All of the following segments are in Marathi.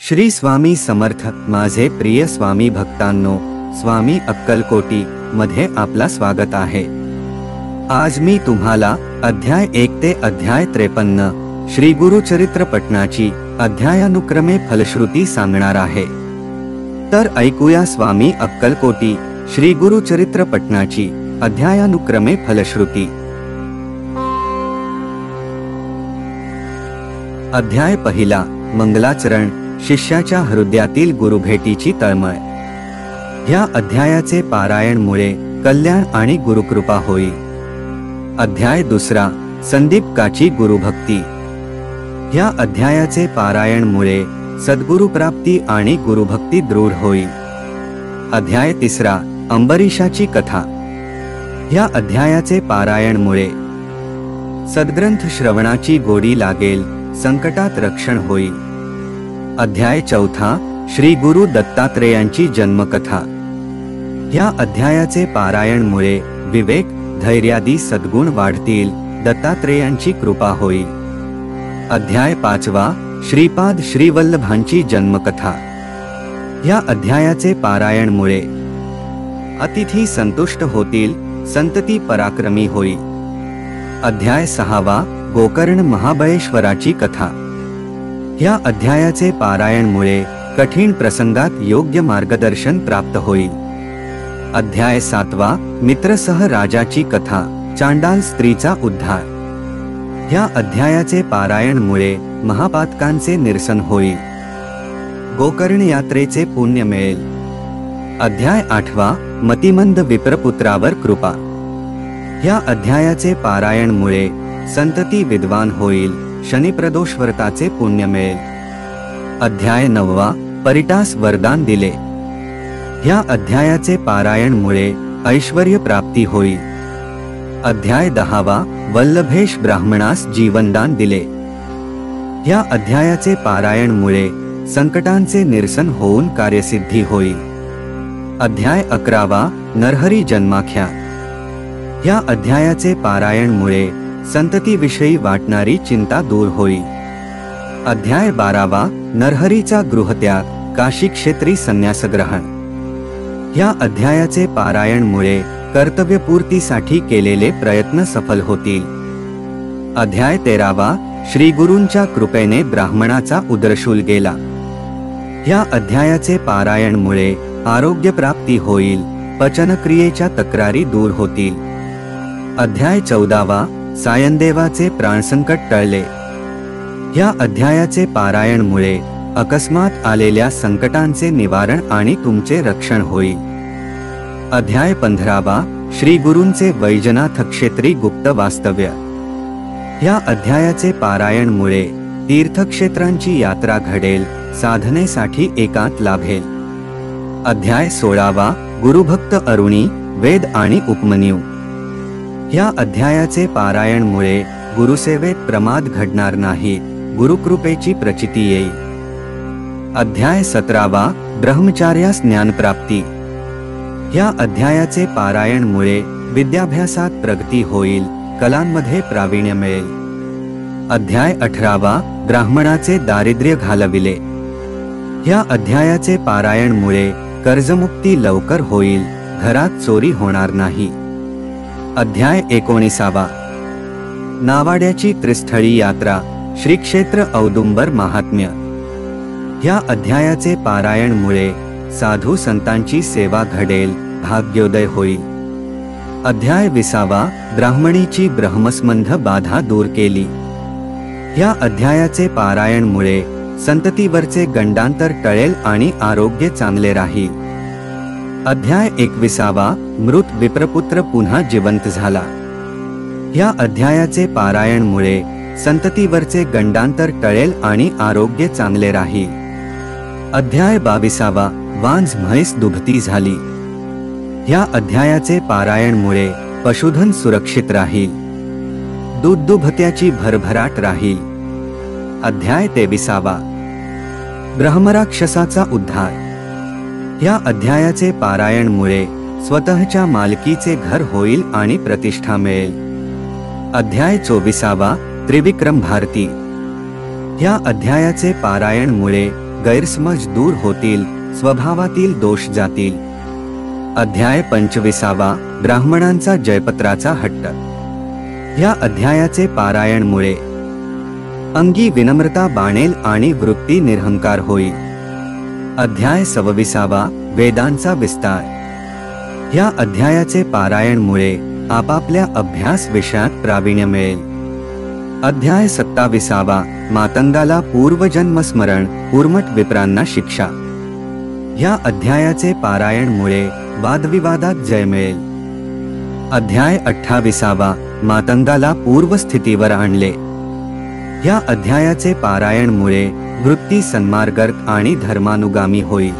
श्री स्वामी समर्थ. माझे प्रिय स्वामी भक्तांनो, स्वामी अक्कलकोटी मध्ये आपला स्वागत आहे. आज मी तुम्हाला अध्याय 1 ते अध्याय 53 श्री गुरुचरित्र पठणाची अध्यायानुक्रमे फलश्रुती सांगणार आहे. तर ऐकूया स्वामी अक्कलकोटी श्री गुरुचरित्र पठणाची अध्यायानुक्रमे फलश्रुती. अध्याय पहिला. मंगलाचरण. शिष्याच्या हृदयातील गुरुभेटीची तळमळ. ह्या अध्यायाचे पारायणमुळे कल्याण आणि गुरुकृपा होईल. अध्याय दुसरा. संदीपकाची गुरुभक्ती. ह्या अध्यायाचे पारायणमुळे सद्गुरुप्राप्ती आणि गुरुभक्ती दृढ होईल. अध्याय तिसरा. अंबरीशाची कथा. ह्या अध्यायाचे पारायणमुळे सद्ग्रंथ श्रवणाची गोडी लागेल, संकटात रक्षण होईल. अध्याय चौथा. श्री गुरु दत्तात्रेयांची जन्मकथा. ह्या अध्यायाचे पारायणमुळे विवेक, धैर्यादी सद्गुण वाढतील, दत्तात्रेयांची कृपा होईल. अध्याय पाचवा. श्रीपाद श्रीवल्लभांची जन्मकथा. ह्या अध्यायाचे पारायणमुळे अतिथी संतुष्ट होतील, संतती पराक्रमी होईल. अध्याय सहावा. गोकर्ण महाबळेश्वराची कथा. ह्या अध्यायाचे पारायणमुळे कठीण प्रसंगात योग्य मार्गदर्शन प्राप्त होईल. अध्याय सातवा. मित्रसह राजाची कथा. चांडाल स्त्रीचा उद्धार. ह्या अध्यायाचे पारायणमुळे महापातकांचे निरसन होईल. गोकर्ण यात्रेचे पुण्य मिळेल. अध्याय आठवा. मतिमंद विप्रपुत्रावर कृपा. ह्या अध्यायाचे पारायणमुळे संतती विद्वान होईल, शनिप्रदोष व्रताचे पुण्य मिळेल. अध्याय नववा. परिटास वरदान दिले. ह्या अध्यायाचे पारायणमुळे ऐश्वर्य प्राप्ती होईल. अध्याय दहावा. वल्लभेश ब्राह्मणास जीवनदान दिले. ह्या अध्यायाचे पारायणमुळे संकटांचे निरसन होऊन कार्यसिद्धी होईल. अध्याय 11वा. नरहरी जन्माख्या. ह्या अध्यायाचे पारायणमुळे संततीविषयी वाटणारी चिंता दूर होईल. अध्याय 12वा. नरहरीचा गृहत्याग, काशी क्षेत्री संन्यासग्रहण. ह्या अध्यायाचे पारायणमुळे कर्तव्यपूर्तीसाठी केलेले प्रयत्न सफल होतील. अध्याय 13वा. श्री गुरूंच्या कृपेने ब्राह्मणाचा उदरशूल गेला. ह्या अध्यायाचे पारायणमुळे आरोग्यप्राप्ती होईल, पचनक्रियेच्या तक्रारी दूर होतील. अध्याय 14वा. सायनदेवाचे प्राणसंकट टळले. ह्या अध्यायाचे पारायणमुळे अकस्मात आलेल्या संकटांचे निवारण आणि तुमचे रक्षण होईल. अध्याय 15वा. श्री गुरूंचे वैजनाथ क्षेत्री गुप्त वास्तव्य. ह्या अध्यायाचे पारायणमुळे तीर्थक्षेत्रांची यात्रा घडेल, साधनेसाठी एकांत लाभेल. अध्याय 16वा. गुरुभक्त अरुणी, वेद आणि उपमन्यू. ह्या अध्यायाचे पारायणमुळे गुरुसेवेत प्रमाद घडणार नाही, गुरुकृपेची प्रचिती येईल. अध्याय 17वा. ब्रह्मचार्यास ज्ञानप्राप्ती. ह्या अध्यायाचे पारायणमुळे विद्याभ्यासात प्रगती होईल, कलांमध्ये प्रावीण्य मिळेल. अध्याय 18वा. ब्राह्मणाचे दारिद्र्य घालविले. ह्या अध्यायाचे पारायणमुळे कर्जमुक्ती लवकर होईल, घरात चोरी होणार नाही. अध्याय 19वा. नावाड्याची त्रिस्थळी यात्रा, श्री क्षेत्र औदुंबर महात्म्य. ह्या अध्यायाचे पारायणमुळे साधू संतांची सेवा घडेल, भाग्योदय होईल. अध्याय 20वा. ब्राह्मणीची ब्रह्मसंबंध बाधा दूर केली. ह्या अध्यायाचे पारायणमुळे संततीवरचे गंडांतर टळेल आणि आरोग्य चांगले राहील. अध्याय 21वा. मृत विप्रपुत्र पुन्हा जिवंत झाला. ह्या अध्यायाचे पारायणमुळे संततीवरचे गंडांतर टळेल आणि आरोग्य चांगले राहील. अध्याय 22वा. वांझ म्हैस दुभती झाली. ह्या अध्यायाचे पारायणमुळे पशुधन सुरक्षित राहील, दूध-दुभत्याची भरभराट राहील. अध्याय 23वा. ब्रह्मराक्षसाचा उद्धार. ह्या अध्यायाचे पारायणमुळे स्वतःच्या मालकीचे घर होईल आणि प्रतिष्ठा मिळेल. अध्याय 24वा. त्रिविक्रम भारती. ह्या अध्यायाचे पारायणमुळे गैरसमज दूर होतील, स्वभावातील दोष जातील. अध्याय 25. ब्राह्मणांचा जयपत्राचा हट्ट. या अध्यायाचे पारायणमुळे अंगी विनम्रता बाणेल आणि वृत्ती निरहंकार होईल. अध्याय 26. वेदांचा विस्तार. या अध्यायाचे पारायणमुळे आपापल्या अभ्यास विषयात प्रावीण्य मिळेल. अध्याय 27. मातंगाला पूर्वजन्म स्मरण, उर्मट विप्रांना शिक्षा. या अध्यायाचे पारायणमुळे वादविवादात जय मिळेल. अध्याय 28. मातंगाला पूर्वस्थितीवर आणले. या अध्यायाचे पारायणमुळे वृत्ती सन्मार्गर्थ आणि धर्मानुगामी होईल.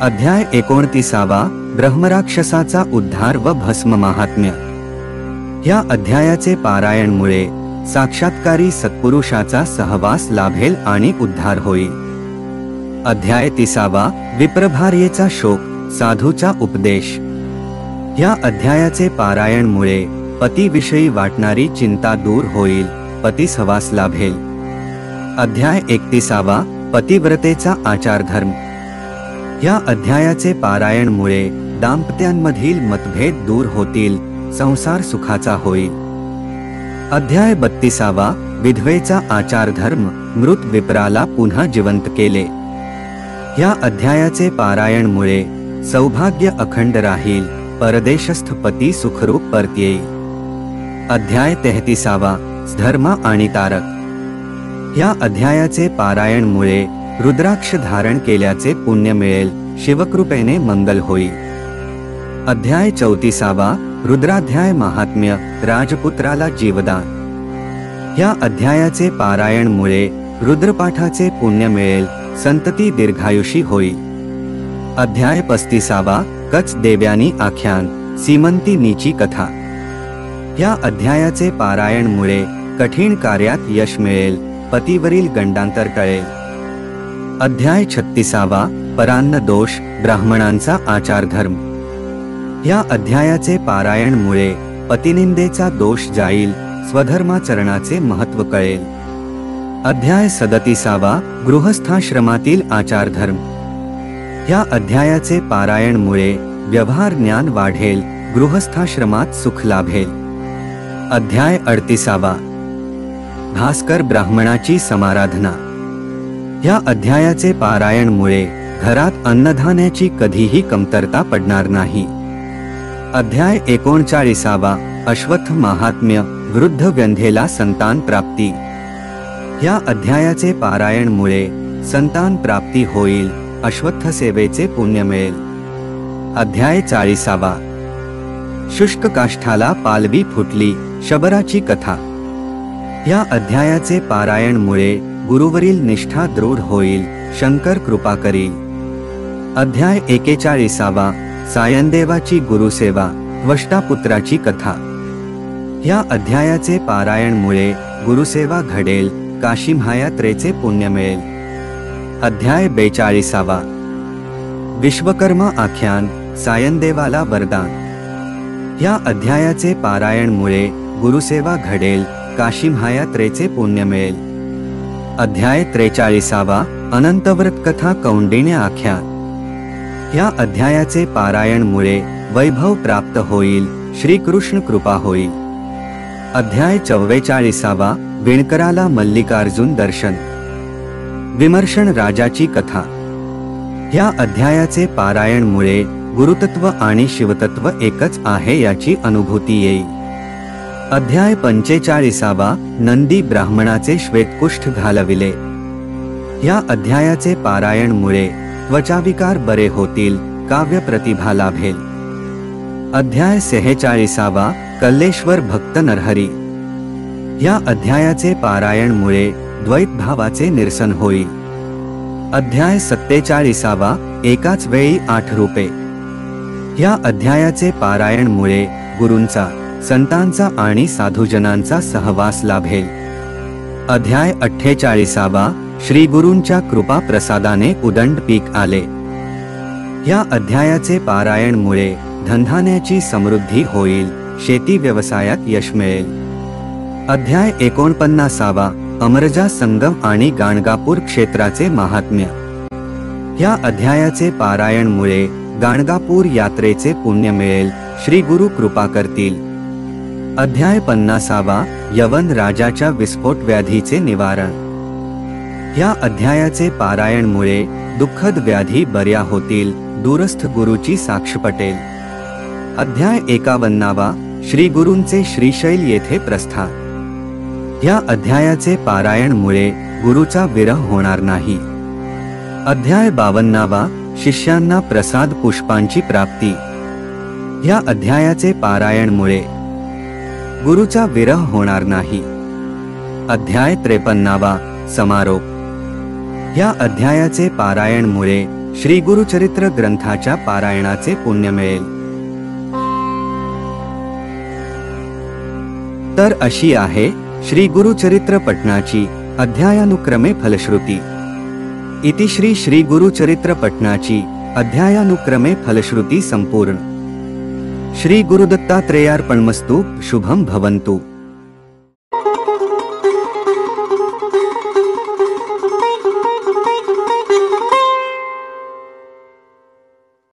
अध्याय 29. ब्रह्मराक्षसाचा उद्धार व भस्म महात्म्य. या अध्यायाचे पारायणमुळे साक्षात्कारी सत्पुरुषाचा सहवास लाभेल आणि उद्धार होईल. अध्याय 30. विप्रभार्येचा शोक, साधूचा उपदेश. या अध्यायाचे पारायणमुळे पतीविषयी वाटणारी चिंता दूर होईल, पतिसहवास लाभेल. अध्याय 31. पतिव्रतेचा आचारधर्म. या अध्यायाचे पारायणमुळे दाम्पत्यांमधील मतभेद दूर होतील, संसार सुखाचा होईल. अध्याय 32. विधवेचा आचारधर्म, मृत विप्राला पुन्हा जिवंत केले. या अध्यायाचे पारायणमुळे सौभाग्य अखंड राहील, परदेशस्थ पती सुखरूप परत येईल. अध्याय 33. धर्म आणि तारक. या अध्यायाचे पारायणमुळे रुद्राक्ष धारण केल्याचे पुण्य मिळेल, शिवकृपेने मंगल होईल. अध्याय 34. रुद्राध्याय महात्म्य, राजपुत्राला जीवदान. या अध्यायाचे पारायणमुळे रुद्रपाठाचे पुण्य मिळेल, संतती दीर्घायुषी होईल. अध्याय 35. कच देव्यानी आख्यान, सीमंतिनीची कथा. या अध्यायाचे पारायणमुळे कठीण कार्यात यश मिळेल, पतीवरील गंडांतर टळेल. अध्याय 36. परान्न दोष, ब्राह्मणांचा आचारधर्म. या अध्यायाचे पारायणमुळे पतिनिंदेचा दोष जाईल, स्वधर्माचरणाचे महत्त्व कळेल. अध्याय 37. गृहस्थाश्रमातील आचारधर्म. या अध्यायाचे पारायणमुळे व्यवहार ज्ञान वाढेल, गृहस्थाश्रमात सुख लाभेल. अध्याय 38. भास्कर ब्राह्मणाची समाराधना. या अध्यायाचे पारायणमुळे घरात अन्नधान्याची कधीही कमतरता पडणार नाही. अध्याय 39. अश्वत्थ महात्म्य, वृद्ध व्यंधेला संतान प्राप्ती. या अध्यायाचे पारायणमुळे संतान प्राप्ती होईल, अश्वत्थ सेवेचे पुण्य मिळेल. अध्याय 40. शुष्क काष्ठाला पालवी फुटली, शबराची कथा. या अध्यायाचे पारायणमुळे गुरुवरील निष्ठा दृढ होईल, शंकर कृपा करील. अध्याय 41. सायनदेवाची गुरुसेवा, त्वष्टापुत्राची कथा. या अध्यायाचे पारायणमुळे गुरुसेवा घडेल, काशीमहायात्रेचे पुण्य मिळेल. अध्याय 42. विश्वकर्मा आख्यान, सायनदेवाला वरदान. या अध्यायाचे पारायणमुळे गुरुसेवा घडेल, काशीमहायात्रेचे पुण्य मिळेल. अध्याय 43. अनंतव्रत कथा, कौंडिण्य आख्यान. या अध्यायाचे पारायणमुळे वैभव प्राप्त होईल, श्रीकृष्ण कृपा होईल. अध्याय 44. विणकराला मल्लिकार्जुन दर्शन. विमर्शन राजाची कथा. या अध्यायाचे पारायणमुळे गुरुतत्व आणि शिवतत्व एकच आहे याची अनुभूती येईल. अध्याय 45. नंदी ब्राह्मणाचे श्वेतकुष्ठ घालविले. या अध्यायाचे पारायणमुळे त्वचाविकार बरे होतील, काव्य प्रतिभा लाभेल. अध्याय 46. कल्लेश्वर भक्त नरहरी. या अध्यायाचे पारायणमुळे द्वैतभावाचे निरसन होईल. अध्याय 47. एकाच वेळी 8 रूपे. या अध्यायाचे पारायणमुळे गुरूंचा, संतांचा आणि साधुजनांचा सहवास लाभेल. अध्याय 48. श्री गुरूंच्या कृपा प्रसादाने उदंड पीक आले. या अध्यायाचे पारायणमुळे धनधान्याची समृद्धी होईल, शेती व्यवसायात यश मिळेल. अध्याय 49. अमरजा संगम आणि गाणगापूर क्षेत्राचे महात्म्य। या अध्यायाचे पारायणमुळे गाणगापूर यात्रेचे पुण्य मिळेल, श्री गुरु कृपा करतील। अध्याय 50वा, यवन राजाच्या विस्फोट व्याधीचे निवारण। या अध्यायाचे पारायणमुळे दुःखद व्याधी बऱ्या होतील, दूरस्थ गुरुची साक्ष पटेल। अध्याय 51वा, श्री गुरूंचे श्रीशैल येथे प्रस्थान। या अध्यायाचे पारायणमुळे गुरुचा विरह होणार नाही। अध्याय 52वा, शिष्यांना प्रसाद पुष्पांची प्राप्ती। या अध्यायाचे पारायणमुळे गुरुचा विरह होणार नाही। अध्याय 53वा, समारोप। या अध्यायाचे पारायणमुळे श्री गुरुचरित्र ग्रंथाच्या पारायणाचे पुण्य मिळेल। तर अशी आहे श्री गुरुचरित्र पठणाची अध्यायानुक्रमे फलश्रुती। इति श्री गुरुचरित्र पठणाची अध्यायानुक्रमे फलश्रुती संपूर्ण। श्री गुरुदत्तात्रेयार्पणमस्तु। शुभम भवन्तु।